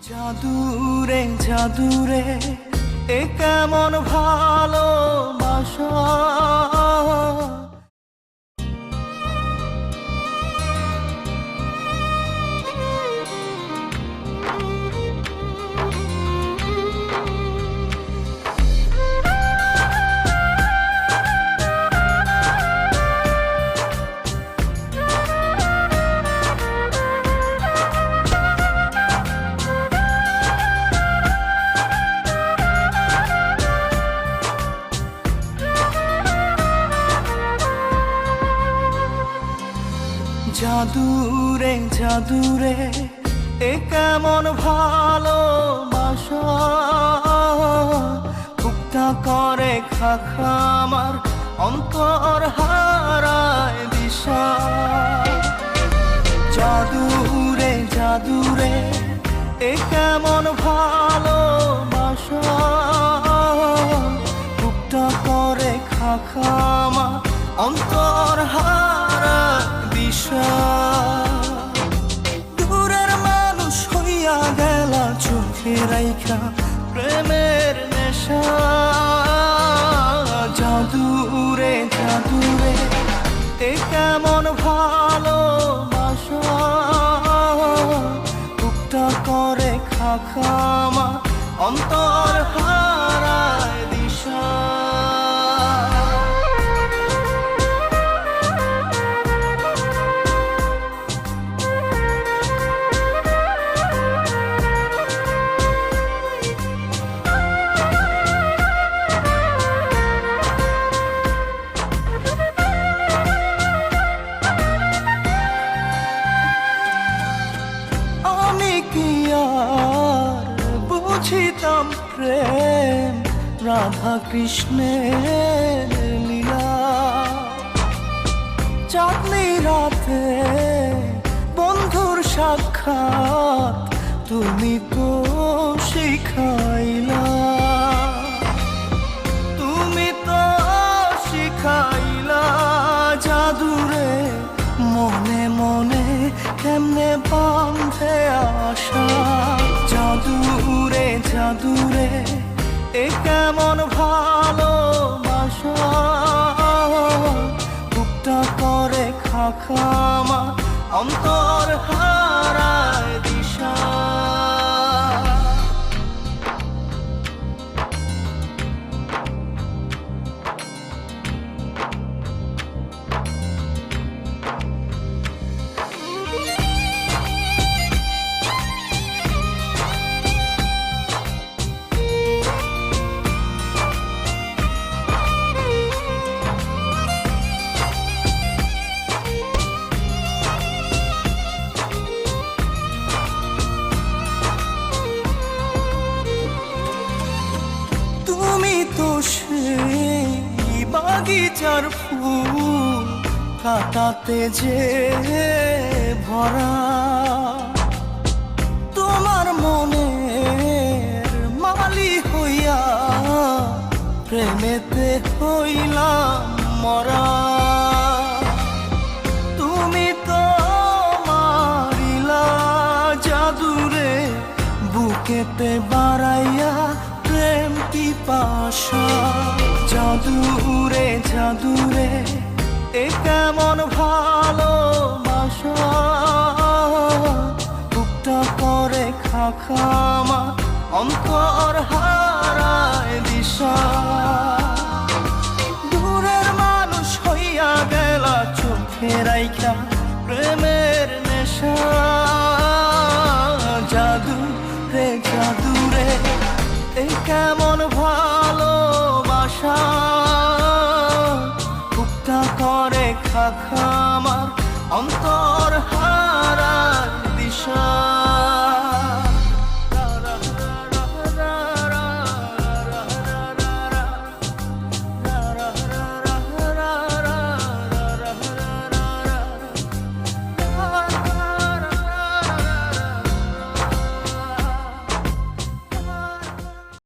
জাদুরে জাদুরে এ কেমন ভালোবাসা। জাদুরে জাদুরে এ কেমন ভালোবাসা। বুকটা করে খাখা আমার অন্তর হারায় দিশা। জাদুরে জাদুরে এ কেমন ভালোবাসা। বুকটা করে খাখা আমার অন্তর হারায় দিশা। দূরের মানুষ হইয়া গেলা চোখে রাইখা প্রেমের নেশা। জাদুরে জাদুরে এ কেমন ভালোবাসা। বুকটা করে খাখা আমার অন্তর হারায় দিশা। বুঝিতাম প্রেম রাধা কৃষ্ণের লীলা। চাঁদনি রাতে বন্ধুর সাক্ষাৎ তুমি তো শিখাইলা। তুমি তো শিখাইলা জাদুরে মনে মনে কেমনে বাঁধে আশা। জাদুরে জাদুরে এ কেমন ভালোবাসা। বুকটা করে খাখা আমার অন্তর হারায় দিশা। সেই বাগিচার ফুল কাটাতে যে ভরা। তোমার মনের মালি হইয়া প্রেমেতে হইলাম মরা। তুমি তো মারিলা জাদুরে বুকেতে বাড়াইয়া প্রেম পিপাসা। জাদুরে জাদুরে এ কেমন ভালোবাসা। বুকটা করে খাখা আমার অন্তর হারায় দিশা। দূরের মানুষ হইয়া গেলা চোখে রাইখা প্রেমের নেশা। জাদুরে জাদুরে এ কেমন ভালোবাসা। বুকটা করে খাখা আমার অন্তর হারায় দিশা।